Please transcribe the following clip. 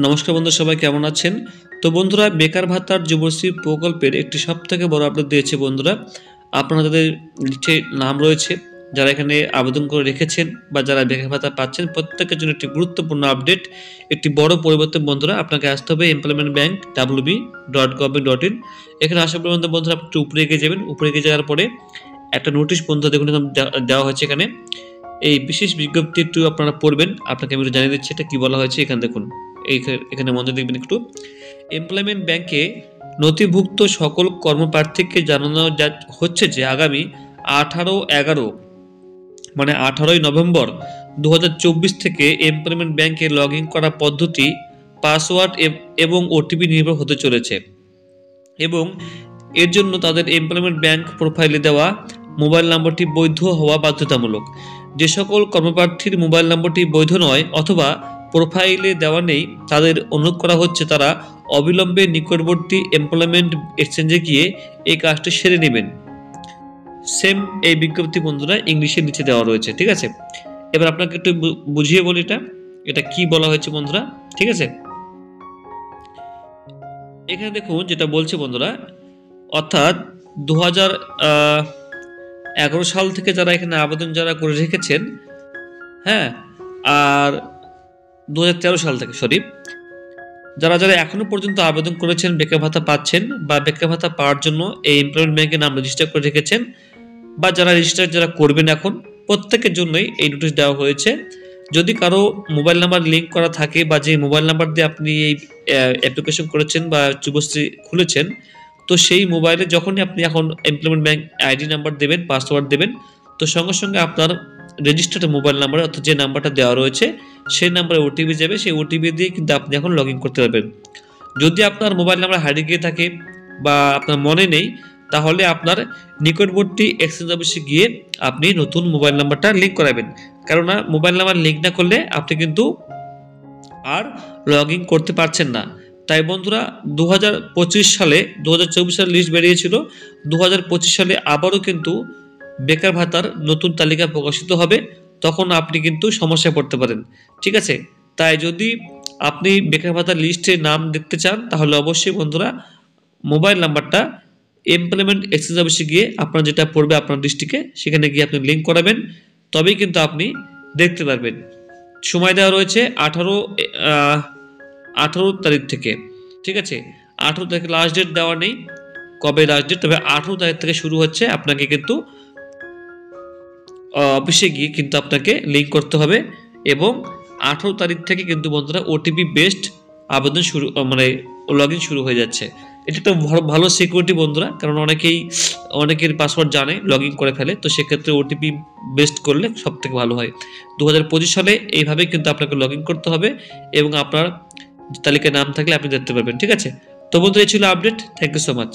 নমস্কার বন্ধু, সবাই কেমন আছেন? তো বন্ধুরা, বেকার ভাতার যুবশ্রী প্রকল্পের একটি সবথেকে বড় আপডেট দিয়েছে বন্ধুরা। আপনারা যাদের লিস্টে নাম রয়েছে, যারা এখানে আবেদন করে রেখেছেন বা যারা বেকার ভাতা পাচ্ছেন, প্রত্যেকের জন্য একটি গুরুত্বপূর্ণ আপডেট, একটি বড় পরিবর্তন বন্ধুরা। আপনাকে আসতে হবে এমপ্লয়মেন্ট ব্যাংক wb.gov.in। এখানে আসার পর বন্ধুরা আপনি একটু উপরে এগিয়ে যাবেন। উপরে এগিয়ে যাওয়ার পরে একটা নোটিশ বন্ধুরা দেখুন দেওয়া হয়েছে এখানে। এই বিশেষ বিজ্ঞপ্তি একটু আপনারা পড়বেন, আপনাকে আমি একটু জানিয়ে দিচ্ছি এটা কি বলা হয়েছে। এখানে দেখুন, এখানে মনে দেখবেন একটু। এমপ্লয়মেন্ট ব্যাংকে নথিভুক্ত সকল কর্মপ্রার্থীকে জানানো হচ্ছে যে আগামী 18/11 মানে 18ই নভেম্বর 2024 থেকে এমপ্লয়মেন্ট ব্যাংকে লগ ইন করার পদ্ধতি, পাসওয়ার্ড এবং ওটিপি নির্ভর হতে চলেছে এবং এর জন্য তাদের এমপ্লয়মেন্ট ব্যাংক প্রোফাইলে দেওয়া মোবাইল নম্বরটি বৈধ হওয়া বাধ্যতামূলক। যে সকল কর্মপ্রার্থীর মোবাইল নম্বরটি বৈধ নয় অথবা প্রোফাইলে দেওয়া নেই, তাদের অনুরোধ করা হচ্ছে তারা অবিলম্বে নিকটবর্তী এমপ্লয়মেন্ট এক্সচেঞ্জে গিয়ে এই কাজটি সেরে নেবেন। সেম এই বিজ্ঞপ্তি বন্ধুরা ইংলিশের নিচে দেওয়া রয়েছে, ঠিক আছে। এবার আপনাকে একটু বুঝিয়ে বলি এটা কি বলা হয়েছে বন্ধুরা, ঠিক আছে। এখানে দেখুন যেটা বলছে বন্ধুরা, অর্থাৎ 2011 সাল থেকে যারা এখানে আবেদন যারা করে রেখেছেন, হ্যাঁ, আর 2013 সাল থেকে যারা যারা এখনো পর্যন্ত আবেদন করেছেন, বেকার ভাতা পাচ্ছেন বা বেকার ভাতা পাওয়ার জন্য এই এমপ্লয়মেন্ট ব্যাংকে নাম রেজিস্টার করে রেখেছেন বা যারা রেজিস্টার যারা করবেন এখন, প্রত্যেকের জন্যই এই নোটিশ দেওয়া হয়েছে। যদি কারো মোবাইল নাম্বার লিঙ্ক করা থাকে বা যে মোবাইল নাম্বার দিয়ে আপনি এই অ্যাপ্লিকেশন করেছেন বা যুবশ্রী খুলেছেন, তো সেই মোবাইলে যখনই আপনি এখন এমপ্লয়মেন্ট ব্যাংক আইডি নাম্বার দেবেন, পাসওয়ার্ড দেবেন, তো সঙ্গে সঙ্গে আপনার রেজিস্টার্ড মোবাইল নাম্বার অর্থাৎ যে নাম্বারটা দেওয়া রয়েছে সেই নাম্বারে ওটিপি যাবে। সেই ওটিপি দিয়ে কিন্তু আপনি এখন লগ ইন করতে পারবেন। যদি আপনার মোবাইল নাম্বার হারিয়ে গিয়ে থাকে বা আপনার মনে নেই, তাহলে আপনার নিকটবর্তী এক্সচেঞ্জ অফিসে গিয়ে আপনি নতুন মোবাইল নাম্বারটা লিঙ্ক করাবেন। কেননা মোবাইল নাম্বার লিঙ্ক না করলে আপনি কিন্তু আর লগ ইন করতে পারছেন না। তাই বন্ধুরা, 2024 সালে লিস্ট বেরিয়েছিল, 2025 সালে আবারও কিন্তু বেকার ভাতার নতুন তালিকা প্রকাশিত হবে। তখন আপনি কিন্তু সমস্যায় পড়তে পারেন, ঠিক আছে। তাই যদি আপনি বেকার ভাতার লিস্টে নাম দেখতে চান, তাহলে অবশ্যই বন্ধুরা মোবাইল নাম্বারটা এমপ্লয়মেন্ট এক্সচেঞ্জ অফিসে গিয়ে আপনার যেটা পড়বে আপনার ডিস্ট্রিক্টে, সেখানে গিয়ে আপনি লিঙ্ক করাবেন, তবেই কিন্তু আপনি দেখতে পারবেন। সময় দেওয়া রয়েছে 18 তারিখ থেকে, ঠিক আছে। 18 তারিখ লাস্ট ডেট দেওয়া নেই, কবে লাস্ট ডেট, তবে 18 তারিখ থেকে শুরু হচ্ছে। আপনাকে কিন্তু অফিসে গিয়ে কিন্তু আপনাকে লিঙ্ক করতে হবে এবং 18 তারিখ থেকে কিন্তু বন্ধুরা ওটিপি বেসড আবেদন শুরু মানে লগ ইন শুরু হয়ে যাচ্ছে। এটা একটা ভালো সিকিউরিটি বন্ধুরা, কারণ অনেকের পাসওয়ার্ড জানে, লগ ইন করে ফেলে, তো সেক্ষেত্রে ওটিপি বেসড করলে সব থেকে ভালো হয়। 2025 সালে এইভাবেই কিন্তু আপনাকে লগ ইন করতে হবে এবং আপনার তালিকায় নাম থাকলে আপনি দেখতে পারবেন, ঠিক আছে। তো বন্ধুরা, এই ছিল update. Thank you so much.